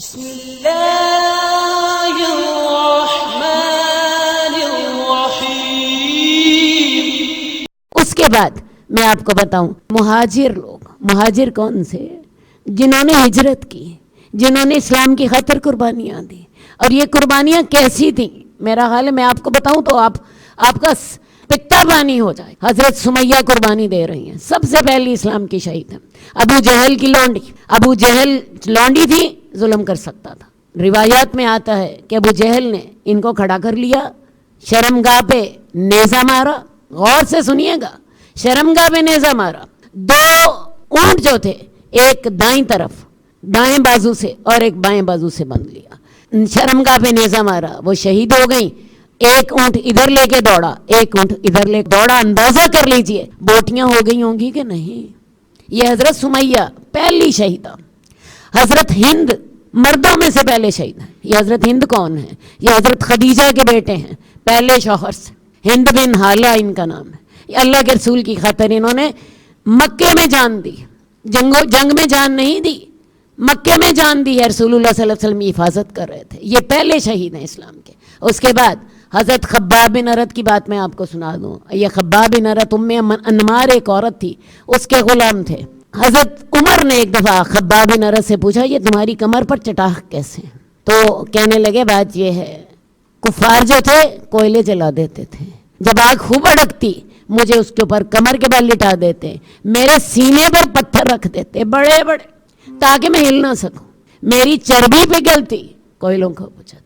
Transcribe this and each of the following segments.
بسم اللہ الرحمن الرحیم۔ اس کے بعد میں آپ کو بتاؤں مہاجر لوگ، مہاجر کون سے؟ جنہوں نے ہجرت کی، جنہوں نے اسلام کی خاطر قربانیاں دی۔ اور یہ قربانیاں کیسی تھیں؟ میرا خیال ہے میں آپ کو بتاؤں تو آپ کا پتا پانی ہو جائے۔ حضرت سمیہ قربانی دے رہی ہیں، سب سے پہلی اسلام کی شہید ہیں۔ ابو جہل کی لونڈی، ابو جہل لونڈی تھی، ظلم کر سکتا تھا۔ روایات میں آتا ہے کہ ابو جہل نے ان کو کھڑا کر لیا، شرمگاہ پہ نیزہ مارا۔ غور سے سنیے گا، شرمگاہ پہ نیزہ مارا۔ دو اونٹ جو تھے، ایک دائیں طرف دائیں بازو سے اور ایک بائیں بازو سے بندھ لیا۔ شرمگاہ پہ نیزہ مارا، وہ شہید ہو گئیں۔ ایک اونٹ ادھر لے کے دوڑا، ایک اونٹ ادھر لے کے دوڑا۔ اندازہ کر لیجئے بوٹیاں ہو گئی ہوں گی کہ نہیں۔ یہ حضرت سمیہ پہلی شہیدہ۔ حضرت ہند مردوں میں سے پہلے شہید ہیں۔ یہ حضرت ہند کون ہیں؟ یہ حضرت خدیجہ کے بیٹے ہیں، پہلے شوہر سے۔ ہند بن حالہ ان کا نام ہے۔ یہ اللہ کے رسول کی خاطر انہوں نے مکے میں جان دی، جنگ میں جان نہیں دی، مکے میں جان دی ہے۔ رسول اللہ صلی اللہ علیہ وسلم کی حفاظت کر رہے تھے۔ یہ پہلے شہید ہیں اسلام کے۔ اس کے بعد حضرت خباب بن ارت کی بات میں آپ کو سنا دوں۔ یہ خباب بن ارت انمار ایک عورت تھی، اس کے غلام تھے۔ حضرت عمر نے ایک دفعہ خباب بن ارت سے پوچھا یہ تمہاری کمر پر چٹاخ کیسے ہیں؟ تو کہنے لگے بات یہ ہے، کفار جو تھے کوئلے جلا دیتے تھے، جب آگ خوب اڑکتی مجھے اس کے اوپر کمر کے بل لٹا دیتے، میرے سینے پر پتھر رکھ دیتے بڑے بڑے تاکہ میں ہل نہ سکوں، میری چربی پہ گلتی کوئلوں کو بجھاتی۔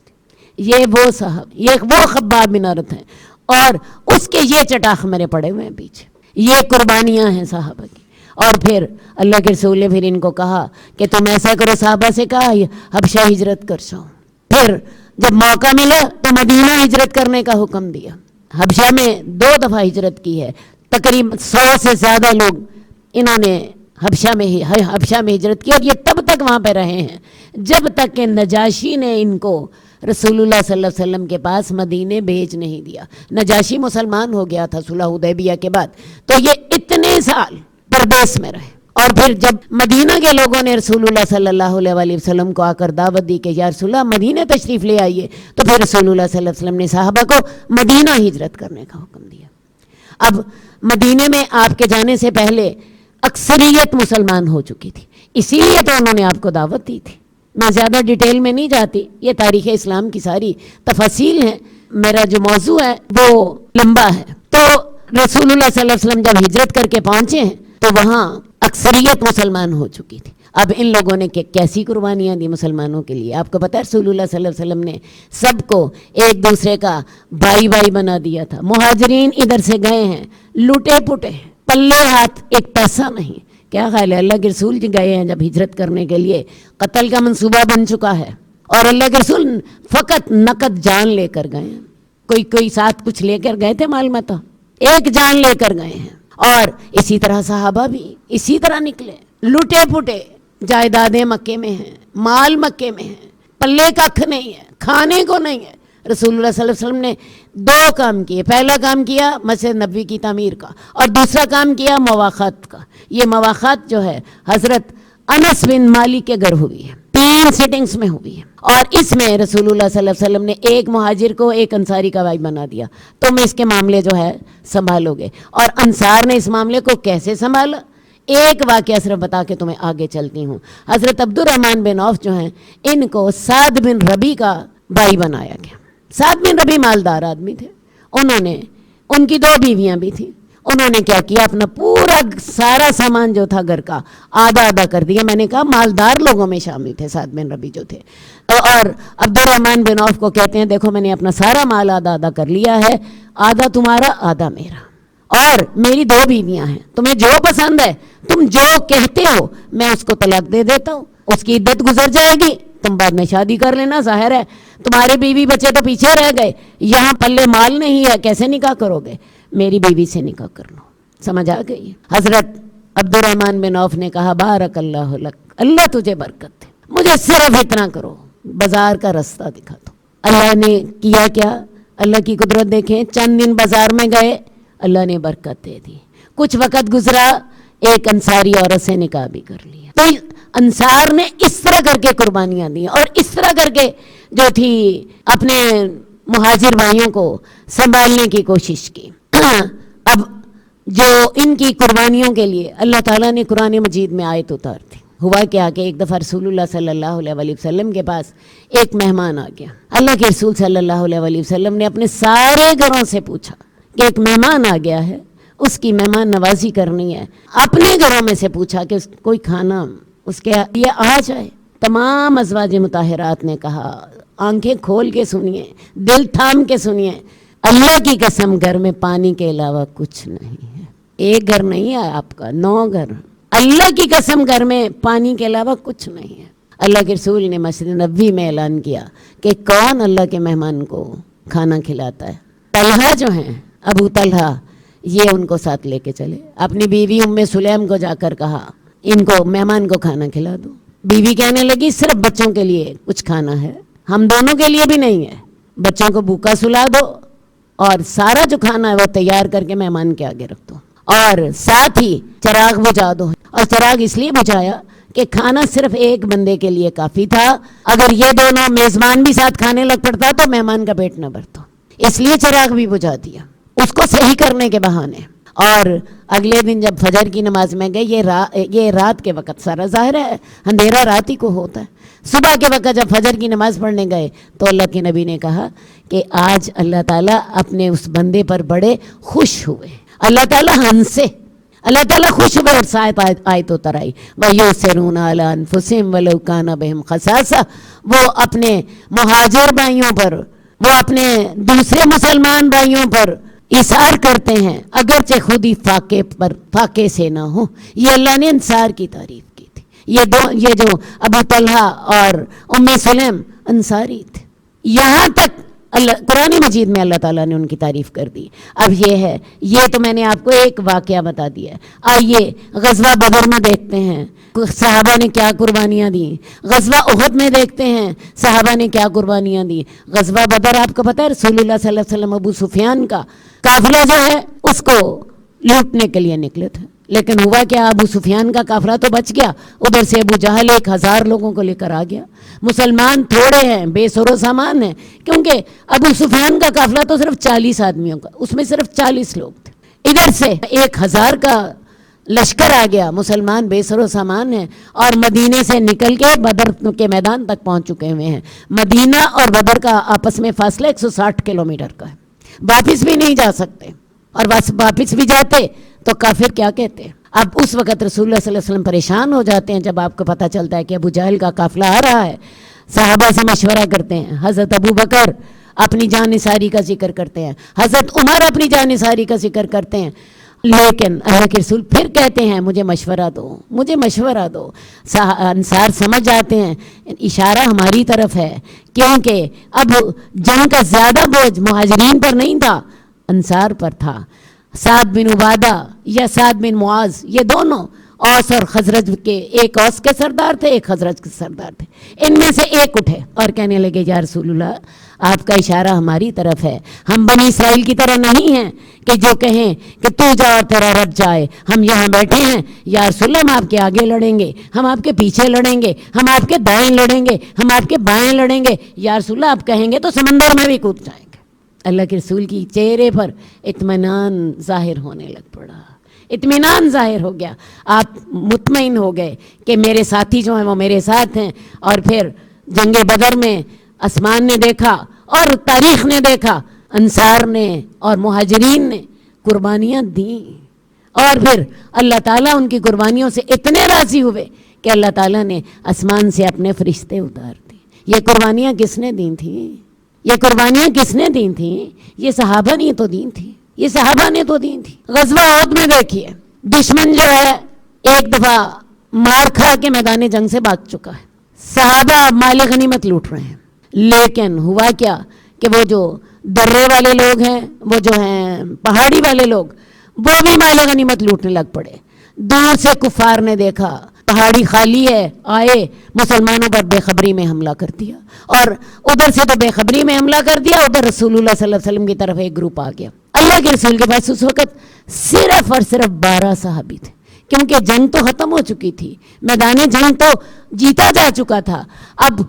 یہ وہ صاحب، یہ وہ خباب بن ارت ہیں، اور اس کے یہ چٹاخ میرے پڑے ہوئے ہیں پیچھے۔ یہ قربانیاں ہیں صحابہ کی۔ اور پھر اللہ کے رسول نے پھر ان کو کہا کہ تم ایسا کرو، صحابہ سے کہا حبشہ ہجرت کر جاؤ۔ پھر جب موقع ملا تو مدینہ ہجرت کرنے کا حکم دیا۔ حبشہ میں 2 دفعہ ہجرت کی ہے، تقریباً 100 سے زیادہ لوگ انہوں نے حبشہ میں ہجرت کی، اور یہ تب تک وہاں پہ رہے ہیں جب تک کہ نجاشی نے ان کو رسول اللہ صلی اللہ علیہ وسلم کے پاس مدینے بھیج نہیں دیا۔ نجاشی مسلمان ہو گیا تھا صلح حدیبیہ کے بعد، تو یہ اتنے سال پردیس میں رہے۔ اور پھر جب مدینہ کے لوگوں نے رسول اللہ صلی اللہ علیہ وسلم کو آ کر دعوت دی کہ یا رسول اللہ مدینہ تشریف لے آئیے، تو پھر رسول اللہ صلی اللہ علیہ وسلم نے صحابہ کو مدینہ ہجرت کرنے کا حکم دیا۔ اب مدینہ میں آپ کے جانے سے پہلے اکثریت مسلمان ہو چکی تھی، اسی لیے تو انہوں نے آپ کو دعوت دی تھی۔ میں زیادہ ڈیٹیل میں نہیں جاتی، یہ تاریخ اسلام کی ساری تفاصیل ہیں، میرا جو موضوع ہے وہ لمبا ہے۔ تو رسول اللہ صلی اللہ علیہ وسلم جب ہجرت کر کے پہنچے ہیں تو وہاں اکثریت مسلمان ہو چکی تھی۔ اب ان لوگوں نے کیسی قربانیاں دی مسلمانوں کے لیے؟ آپ کو پتہ ہے رسول اللہ صلی اللہ علیہ وسلم نے سب کو ایک دوسرے کا بھائی بھائی بنا دیا تھا۔ مہاجرین ادھر سے گئے ہیں لوٹے پٹے، پلے ہاتھ ایک پیسہ نہیں۔ کیا خیال ہے؟ اللہ کے رسول جی گئے ہیں جب ہجرت کرنے کے لیے، قتل کا منصوبہ بن چکا ہے، اور اللہ کے رسول فقط نقد جان لے کر گئے ہیں۔ کوئی ساتھ کچھ لے کر گئے تھے مال متا؟ ایک جان لے کر گئے ہیں۔ اور اسی طرح صحابہ بھی اسی طرح نکلے، لوٹے پٹے، جائیدادیں مکے میں ہیں، مال مکے میں ہیں، پلے ککھ نہیں ہے، کھانے کو نہیں ہے۔ رسول اللہ صلی اللہ علیہ وسلم نے 2 کام کیے۔ پہلا کام کیا مسجد نبوی کی تعمیر کا، اور دوسرا کام کیا مواخات کا۔ یہ مواخات جو ہے حضرت انس بن مالک کے گھر ہوئی ہے، 3 سیٹنگز میں ہوئی ہے، اور اس میں رسول اللہ صلی اللہ علیہ وسلم نے ایک مہاجر کو ایک انصاری کا بھائی بنا دیا، تم اس کے معاملے جو ہے سنبھالو گے۔ اور انصار نے اس معاملے کو کیسے سنبھالا؟ ایک واقعہ صرف بتا کے تمہیں آگے چلتی ہوں۔ حضرت عبد الرحمن بن عوف جو ہیں، ان کو سعد بن ربی کا بھائی بنایا گیا۔ سعد بن ربی مالدار آدمی تھے، ان کی 2 بیویاں بھی تھیں۔ انہوں نے کیا کیا، اپنا پورا سارا سامان جو تھا گھر کا آدھا آدھا کر دیا۔ میں نے کہا مالدار لوگوں میں شامل تھے سعد بن ربی جو تھے، اور عبد الرحمن بن عوف کو کہتے ہیں دیکھو میں نے اپنا سارا مال آدھا آدھا کر لیا ہے، آدھا تمہارا آدھا میرا، اور میری 2 بیویاں ہیں، تمہیں جو پسند ہے تم جو کہتے ہو میں اس کو طلاق دے دیتا ہوں، اس کی عدت گزر جائے گی، تم بعد میں شادی کر لینا۔ ظاہر ہے تمہارے بیوی بچے تو پیچھے رہ گئے، یہاں پلے مال نہیں ہے، کیسے نکاح کرو گے؟ میری بیوی سے نکاح کر لو۔ سمجھ آ گئی؟ حضرت عبد الرحمن بن عوف نے کہا بارک اللہ لک، اللہ تجھے برکت دے، مجھے صرف اتنا کرو، بازار کا رستہ دکھا دو۔ اللہ نے کیا کیا؟ اللہ کی قدرت دیکھیں، چند دن بازار میں گئے، اللہ نے برکت دے دی۔ کچھ وقت گزرا، ایک انصاری عورت سے نکاح بھی کر لیا۔ تو انصار نے اس طرح کر کے قربانیاں دی اور اس طرح کر کے جو تھی اپنے مہاجر بھائیوں کو سنبھالنے کی کوشش کی. اب جو ان کی قربانیوں کے لیے اللہ تعالیٰ نے قرآن مجید میں آیت اتار دی. ہوا کیا کہ ایک دفعہ رسول اللہ صلی اللہ علیہ وآلہ وسلم کے پاس ایک مہمان آ گیا. اللہ کے رسول صلی اللہ علیہ وآلہ وسلم نے اپنے سارے گھروں سے پوچھا کہ ایک مہمان آ گیا ہے, اس کی مہمان نوازی کرنی ہے. اپنے گھروں میں سے پوچھا کہ کوئی کھانا اس کے لیے آ جائے. تمام ازواج مطہرات نے کہا, آنکھیں کھول کے سنیے, دل تھام کے سنیے, اللہ کی قسم گھر میں پانی کے علاوہ کچھ نہیں ہے. ایک گھر نہیں ہے آپ کا, 9 گھر. اللہ کی قسم گھر میں پانی کے علاوہ کچھ نہیں ہے. اللہ کے رسول نے مسجد نبوی میں اعلان کیا کہ کون اللہ کے مہمان کو کھانا کھلاتا ہے. طلحہ جو ہیں, ابو طلحہ, یہ ان کو ساتھ لے کے چلے. اپنی بیوی ام سلیم کو جا کر کہا ان کو مہمان کو کھانا کھلا دو. بیوی کہنے لگی صرف بچوں کے لیے کچھ کھانا ہے, ہم دونوں کے لیے بھی نہیں ہے. بچوں کو بھوکا سلا دو اور سارا جو کھانا ہے وہ تیار کر کے مہمان کے آگے رکھ دو, اور ساتھ ہی چراغ بجھا دو. اور چراغ اس لیے بجھایا کہ کھانا صرف ایک بندے کے لیے کافی تھا. اگر یہ دونوں میزبان بھی ساتھ کھانے لگ پڑتا تو مہمان کا پیٹ نہ بھرتا, اس لیے چراغ بھی بجھا دیا اس کو صحیح کرنے کے بہانے. اور اگلے دن جب فجر کی نماز میں گئے, یہ رات کے وقت, سارا ظاہر ہے اندھیرا رات ہی کو ہوتا ہے. صبح کے وقت جب فجر کی نماز پڑھنے گئے تو اللہ کے نبی نے کہا کہ آج اللہ تعالیٰ اپنے اس بندے پر بڑے خوش ہوئے. اللہ تعالیٰ ہنسے, اللہ تعالیٰ خوش ہوئے. اور ساتھ آیت اتر آئی, وَيُؤْثِرُونَ عَلَىٰ أَنفُسِهِمْ وَلَوْ كَانَ بِهِمْ خَصَاصَةٌ. وہ اپنے مہاجر بھائیوں پر, وہ اپنے دوسرے مسلمان بھائیوں پر اثار کرتے ہیں اگرچہ خود ہی فاقے سے نہ ہو. یہ اللہ نے انصار کی تعریف کی تھی. یہ جو ابو طلحہ اور ام سلیم انصاری تھے. یہاں تک قرآن مجید میں اللہ تعالیٰ نے ان کی تعریف کر دی. اب یہ تو میں نے آپ کو ایک واقعہ بتا دیا ہے. آئیے غزوہ بدر میں دیکھتے ہیں صحابہ نے کیا قربانیاں دی. غزوہ احد میں دیکھتے ہیں صحابہ نے کیا قربانیاں دی. غزوہ بدر آپ کو پتہ ہے رسول اللہ صلی اللہ علیہ وسلم ابو سفیان کا قافلہ جو ہے اس کو لوٹنے کے لیے نکلے تھے, لیکن ہوا کیا, ابو سفیان کا قافلہ تو بچ گیا. ادھر سے ابو جہل 1000 لوگوں کو لے کر آ گیا. مسلمان تھوڑے ہیں, بے سر و سامان ہیں, کیونکہ ابو سفیان کا قافلہ تو صرف 40 آدمیوں کا, اس میں صرف 40 لوگ تھے. ادھر سے 1000 کا لشکر آ گیا, مسلمان بے سر و سامان ہیں اور مدینے سے نکل کے بدر کے میدان تک پہنچ چکے ہوئے ہیں. مدینہ اور بدر کا آپس میں فاصلہ 160 کلومیٹر کا ہے. واپس بھی نہیں جا سکتے, اور واپس بھی جاتے تو کافر کیا کہتے. اب اس وقت رسول اللہ صلی اللہ علیہ وسلم پریشان ہو جاتے ہیں جب آپ کو پتہ چلتا ہے کہ ابو جہل کا قافلہ آ رہا ہے. صحابہ سے مشورہ کرتے ہیں, حضرت ابو بکر اپنی جان نثاری کا ذکر کرتے ہیں, حضرت عمر اپنی جان نثاری کا ذکر کرتے ہیں, لیکن اللہ کے رسول پھر کہتے ہیں مجھے مشورہ دو, مجھے مشورہ دو. انصار سمجھ جاتے ہیں اشارہ ہماری طرف ہے, کیونکہ اب جنگ کا زیادہ بوجھ مہاجرین پر نہیں تھا, انصار پر تھا. سعد بن عبادہ یا سعد بن معاذ, یہ دونوں اوس اور خزرج کے, ایک اوس کے سردار تھے ایک خزرج کے سردار تھے. ان میں سے ایک اٹھے اور کہنے لگے یا رسول اللہ آپ کا اشارہ ہماری طرف ہے, ہم بنی اسرائیل کی طرح نہیں ہیں کہ جو کہیں کہ تو جا اور تیرا رب جائے. ہم یہاں بیٹھے ہیں یا رسول اللہ, ہم آپ کے آگے لڑیں گے, ہم آپ کے پیچھے لڑیں گے, ہم آپ کے دائیں لڑیں گے, ہم آپ کے بائیں لڑیں گے. یا رسول اللہ آپ کہیں گے تو سمندر میں بھی کود جائیں گے. اللہ کے رسول کی چہرے پر اطمینان ظاہر ہونے لگ پڑا, اطمینان ظاہر ہو گیا. آپ مطمئن ہو گئے کہ میرے ساتھی جو ہیں وہ میرے ساتھ ہیں. اور پھر جنگ بدر میں آسمان نے دیکھا اور تاریخ نے دیکھا, انصار نے اور مہاجرین نے قربانیاں دیں, اور پھر اللہ تعالیٰ ان کی قربانیوں سے اتنے راضی ہوئے کہ اللہ تعالیٰ نے آسمان سے اپنے فرشتے اتار دی. یہ قربانیاں کس نے دی تھیں؟ یہ قربانیاں کس نے دی تھیں؟ یہ صحابہ نے تو دی تھیں, یہ صحابہ نے تو دی تھی. غزوہ احد میں دیکھیے دشمن جو ہے ایک دفعہ مار کھا کے میدان جنگ سے بھاگ چکا ہے, صحابہ مال غنیمت لوٹ رہے ہیں. لیکن ہوا کیا کہ وہ جو درے والے لوگ ہیں, وہ جو ہیں پہاڑی والے لوگ, وہ بھی مال غنیمت لوٹنے لگ پڑے. دور سے کفار نے دیکھا پہاڑی خالی ہے, آئے مسلمانوں پر بے خبری میں حملہ کر دیا, اور ادھر سے تو بے خبری میں حملہ کر دیا, ادھر رسول اللہ صلی اللہ علیہ وسلم کی طرف ایک گروپ آ گیا. اللہ کے رسول کے پاس اس وقت صرف اور صرف 12 صحابی تھے. کیونکہ جنگ تو ختم ہو چکی تھی, میدان جنگ تو جیتا جا چکا تھا. اب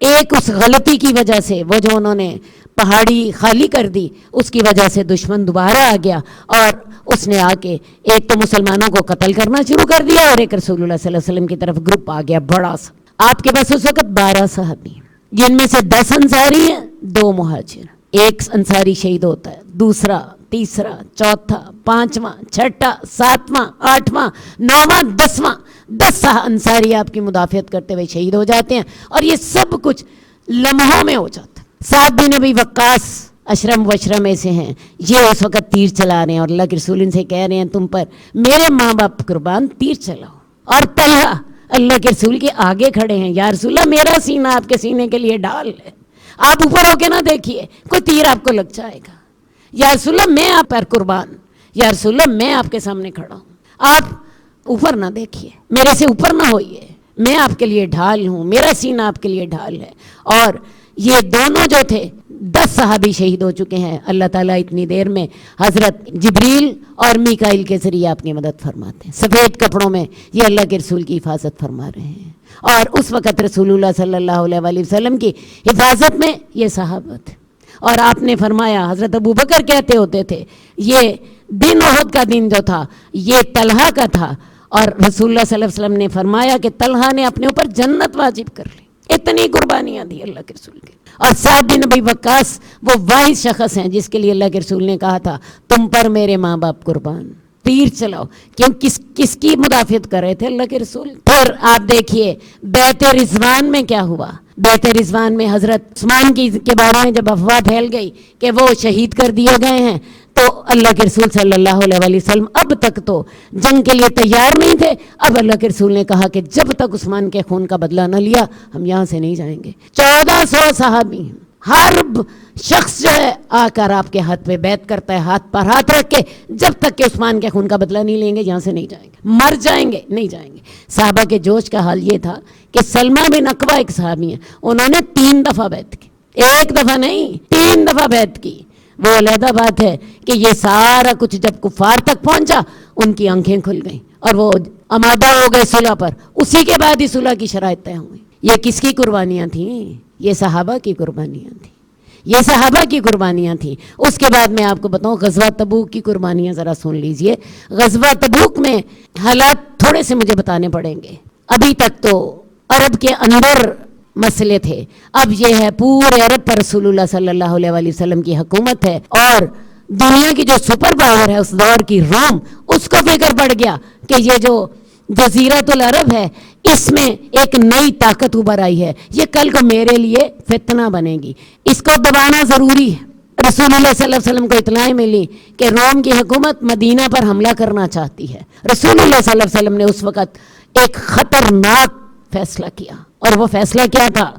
ایک اس غلطی کی وجہ سے, وہ جو انہوں نے پہاڑی خالی کر دی, اس کی وجہ سے دشمن دوبارہ آ گیا اور اس نے آ کے ایک تو مسلمانوں کو قتل کرنا شروع کر دیا, اور ایک رسول اللہ صلی اللہ علیہ وسلم کی طرف گروپ آ گیا بڑا سا. آپ کے پاس اس وقت 12 صحابی, جن میں سے 10 انصاری ہیں, 2 مہاجر. ایک انصاری شہید ہوتا ہے, دوسرا, تیسرا, چوتھا, 5واں, 6واں, 7واں, 8واں, 9واں, 10واں, 10 انصاری آپ کی مدافعت کرتے ہوئے شہید ہو جاتے ہیں. اور یہ سب کچھ لمحوں میں ہو جاتا ہے. سعد بن ابی وقاص اشرم وشرم میں سے ہیں, یہ اس وقت تیر چلا رہے ہیں, اور اللہ کے رسول ان سے کہہ رہے ہیں تم پر میرے ماں باپ قربان تیر چلاؤ. اور طلحہ اللہ کے رسول کے آگے کھڑے ہیں, یا رسول اللہ میرا سینہ آپ کے سینے کے لیے ڈال ہے, آپ اوپر ہو کے نہ دیکھیے کوئی تیر آپ کو لگ جائے گا. یا رسول اللہ میں آپ پر قربان, یا رسول اللہ میں آپ کے سامنے کھڑا ہوں, آپ اوپر نہ دیکھیے, میرے سے اوپر نہ ہوئیے, میں آپ کے لیے ڈھال ہوں, میرا سینہ آپ کے لیے ڈھال ہے. اور یہ دونوں جو تھے 10 صحابی شہید ہو چکے ہیں. اللہ تعالیٰ اتنی دیر میں حضرت جبریل اور میکائیل کے ذریعے آپ کی مدد فرماتے ہیں. سفید کپڑوں میں یہ اللہ کے رسول کی حفاظت فرما رہے ہیں, اور اس وقت رسول اللہ صلی اللہ علیہ وسلم کی حفاظت میں یہ صحابہ تھے. اور آپ نے فرمایا, حضرت ابوبکر کہتے ہوتے تھے یہ دن احد کا دن جو تھا یہ طلحہ کا تھا, اور رسول اللہ صلی اللہ علیہ وسلم نے فرمایا کہ طلحہ نے اپنے اوپر جنت واجب کر لی. اتنی قربانیاں دی اللہ کے رسول کے. اور سعد بن ابی وقاص وہ واحد شخص ہیں جس کے لیے اللہ کے رسول نے کہا تھا تم پر میرے ماں باپ قربان, تیر چلاؤ. کیوں, کس کی مدافعت کر رہے تھے اللہ کے رسول. پھر آپ دیکھیے بیت رضوان میں کیا ہوا. بیت رضوان میں حضرت عثمان کے بارے میں جب افواہ پھیل گئی کہ وہ شہید کر دیے گئے ہیں, تو اللہ کے رسول صلی اللہ علیہ وسلم اب تک تو جنگ کے لیے تیار نہیں تھے. اب اللہ کے رسول نے کہا کہ جب تک عثمان کے خون کا بدلہ نہ لیا ہم یہاں سے نہیں جائیں گے. 1400 صحابی, ہر شخص جو ہے آ کر آپ کے ہاتھ پہ بیعت کرتا ہے, ہاتھ پر ہاتھ رکھ کے, جب تک کہ عثمان کے خون کا بدلہ نہیں لیں گے یہاں سے نہیں جائیں گے, مر جائیں گے نہیں جائیں گے. صحابہ کے جوش کا حال یہ تھا کہ سلمہ بن اکوع ایک صحابی ہیں, انہوں نے 3 دفعہ بیعت کی, 1 دفعہ نہیں 3 دفعہ بیعت کی. وہ علیحدہ بات ہے کہ یہ سارا کچھ جب کفار تک پہنچا ان کی آنکھیں کھل گئیں اور وہ آمادہ ہو گئے صلح پر. اسی کے بعد ہی صلح کی شرائط طے ہوئی. یہ کس کی قربانیاں تھیں؟ یہ صحابہ کی قربانیاں تھیں, یہ صحابہ کی قربانیاں تھیں. اس کے بعد میں آپ کو بتاؤں غزوہ تبوک کی قربانیاں ذرا سن لیجئے. غزوہ تبوک میں حالات تھوڑے سے مجھے بتانے پڑیں گے. ابھی تک تو عرب کے اندر مسئلے تھے, اب یہ ہے پورے عرب پر رسول اللہ صلی اللہ علیہ وسلم کی حکومت ہے. اور دنیا کی جو سپر پاور ہے اس دور کی روم, اس کو فکر پڑ گیا کہ یہ جو جزیرۃ العرب ہے اس میں ایک نئی طاقت ابھر آئی ہے, یہ کل کو میرے لیے فتنہ بنے گی, اس کو دبانا ضروری ہے. رسول اللہ صلی اللہ علیہ وسلم کو اطلاع ملی کہ روم کی حکومت مدینہ پر حملہ کرنا چاہتی ہے. رسول اللہ صلی اللہ علیہ وسلم نے اس وقت ایک خطرناک فیصلہ کیا, اور وہ فیصلہ کیا تھا؟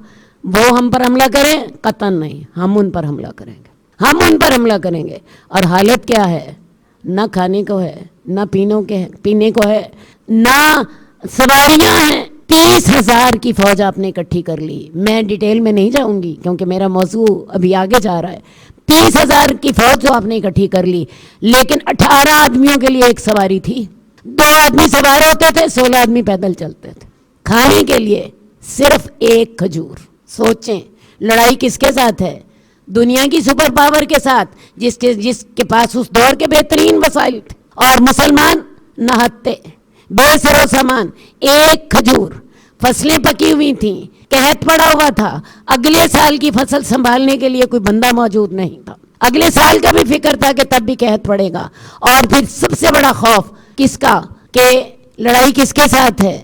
وہ ہم پر حملہ کریں قطعاً نہیں, ہم ان پر حملہ کریں گے, ہم ان پر حملہ کریں گے. اور حالت کیا ہے؟ نہ کھانے کو ہے, نہ پینے کو ہے, نہ سواریاں ہیں. 30,000 کی فوج آپ نے اکٹھی کر لی. میں ڈیٹیل میں نہیں جاؤں گی کیونکہ میرا موضوع ابھی آگے جا رہا ہے. 30,000 کی فوج جو آپ نے اکٹھی کر لی, لیکن 18 آدمیوں کے لیے ایک سواری تھی. 2 آدمی سوار ہوتے تھے, 16 آدمی پیدل چلتے تھے. کھانے کے لیے صرف 1 کھجور. سوچیں لڑائی کس کے ساتھ ہے؟ دنیا کی سپر پاور کے ساتھ, جس کے پاس اس دور کے بہترین وسائل تھے, اور مسلمان نہتے بے سر و سامان. 1 کھجور. فصلیں پکی ہوئی تھیں, قحط پڑا ہوا تھا, اگلے سال کی فصل سنبھالنے کے لیے کوئی بندہ موجود نہیں تھا. اگلے سال کا بھی فکر تھا کہ تب بھی قحط پڑے گا. اور پھر سب سے بڑا خوف کس کا کہ لڑائی کس کے ساتھ ہے؟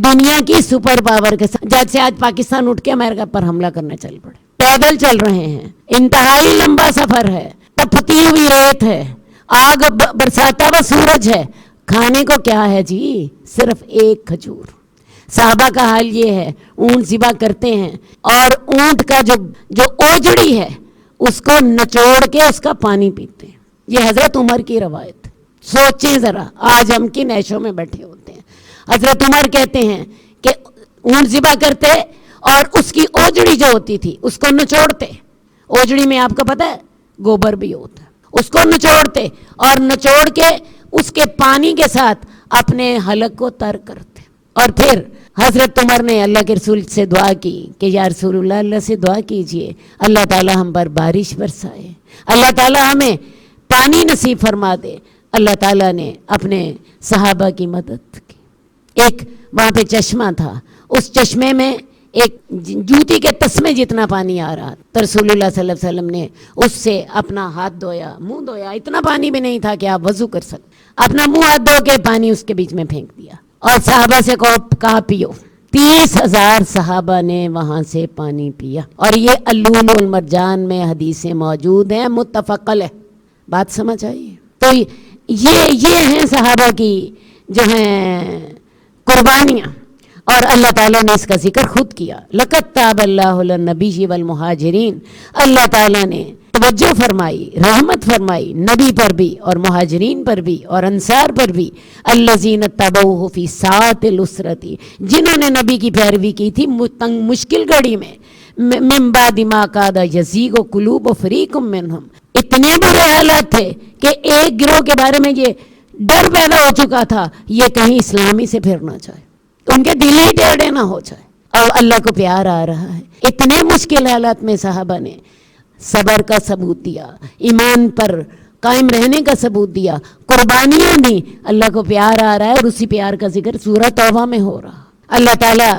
دنیا کی سپر پاور کے ساتھ. جیسے آج پاکستان اٹھ کے امریکہ پر حملہ کرنے چل پڑے. پیدل چل رہے ہیں, انتہائی لمبا سفر ہے, تپتی ہوئی ریت ہے, آگ برساتا ہوا سورج ہے. کھانے کو کیا ہے جی؟ صرف 1 کھجور. صحابہ کا حال یہ ہے, اونٹ ذبح کرتے ہیں اور اونٹ کا جو اوجڑی ہے اس کو نچوڑ کے اس کا پانی پیتے ہیں. یہ حضرت عمر کی روایت. سوچیں ذرا, آج ہم کن عیشوں میں بیٹھے ہوتے ہیں. حضرت عمر کہتے ہیں کہ اونٹ ذبح کرتے اور اس کی اوجڑی جو ہوتی تھی اس کو نچوڑتے. اوجڑی میں آپ کو پتہ ہے گوبر بھی ہوتا ہے, اس کو نچوڑتے اور نچوڑ کے اس کے پانی کے ساتھ اپنے حلق کو تر کرتے. اور پھر حضرت عمر نے اللہ کے رسول سے دعا کی کہ یا رسول اللہ، اللہ سے دعا کیجئے اللہ تعالیٰ ہم پر بارش برسائے، اللہ تعالیٰ ہمیں پانی نصیب فرما دے. اللہ تعالیٰ نے اپنے صحابہ کی مدد کی. ایک وہاں پہ چشمہ تھا، اس چشمے میں ایک جوتی کے تسمے جتنا پانی آ رہا تو رسول اللہ صلی اللہ علیہ وسلم نے اس سے اپنا ہاتھ دھویا، منہ دھویا. اتنا پانی بھی نہیں تھا کہ آپ وضو کر سکتے. اپنا منہ ہاتھ دھو کے پانی اس کے بیچ میں پھینک دیا اور صحابہ سے کہا پیو. 30,000 صحابہ نے وہاں سے پانی پیا. اور یہ اللؤلؤ والمرجان میں حدیثیں موجود ہیں، متفق علیہ. بات سمجھ آئی؟ تو یہ ہیں صحابہ کی جو ہیں قربانیاں. اور اللہ تعالیٰ نے اس کا ذکر خود کیا. لقد تاب اللہ علی النبی والمہاجرین. اللہ تعالیٰ نے توجہ فرمائی، رحمت فرمائی نبی پر بھی اور مہاجرین پر بھی اور انصار پر بھی. الذین اتبعوہ فی ساعۃ العسرۃ، جنہوں نے نبی کی پیروی کی تھی تنگ مشکل گھڑی میں. من بعد ما کاد یزیغ قلوب فریق منہم، اتنے برے حالات تھے کہ ایک گروہ کے بارے میں یہ ڈر پیدا ہو چکا تھا یہ کہیں اسلامی سے پھر نہ جائے، ان کے دل ہی ٹیڑھے نہ ہو جائے. اور اللہ کو پیار آ رہا ہے. اتنے مشکل حالات میں صحابہ نے صبر کا ثبوت دیا، ایمان پر قائم رہنے کا ثبوت دیا، قربانیاں دی. اللہ کو پیار آ رہا ہے اور اسی پیار کا ذکر سورہ توبہ میں ہو رہا. اللہ تعالیٰ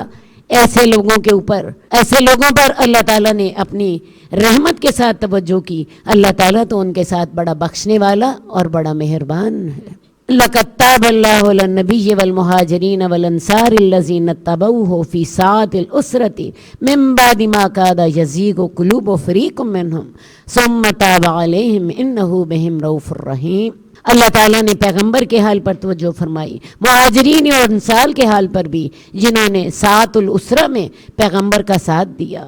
ایسے لوگوں کے اوپر، ایسے لوگوں پر اللہ تعالیٰ نے اپنی رحمت کے ساتھ توجہ کی. اللہ تعالیٰ تو ان کے ساتھ بڑا بخشنے والا اور بڑا مہربان ہے. لقد تاب اللہ علی النبی والمہاجرین والانصار الذین اتبعوہ فی ساعۃ العسرۃ من بعد ما کاد یزیغ قلوب فریق منہم ثم تاب علیہم انہ بہم رؤوف الرحیم. اللہ تعالیٰ نے پیغمبر کے حال پر توجہ فرمائی، مہاجرین اور انصار کے حال پر بھی جنہوں نے ساعۃ العسرہ میں پیغمبر کا ساتھ دیا.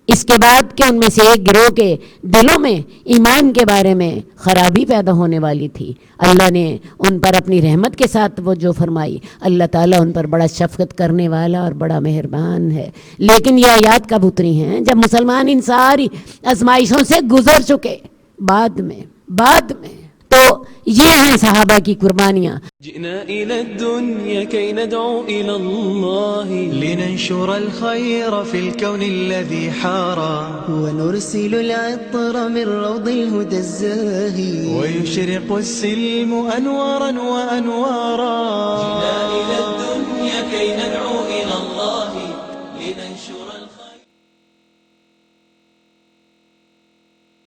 اس کے بعد کہ ان میں سے ایک گروہ کے دلوں میں ایمان کے بارے میں خرابی پیدا ہونے والی تھی، اللہ نے ان پر اپنی رحمت کے ساتھ توجہ فرمائی. اللہ تعالیٰ ان پر بڑا شفقت کرنے والا اور بڑا مہربان ہے. لیکن یہ آیات کب اتری ہیں؟ جب مسلمان ان ساری آزمائشوں سے گزر چکے. بعد میں تو یہ ہیں صحابہ کی قربانیاں. جئنا إلى الدنيا كي ندعو إلى الله لننشر الخير في الكون الذي حارى ونرسل العطر من روض الهدى الزاهي ويشرق السلم أنوارا وأنوارا. جئنا إلى الدنيا كي ندعو إلى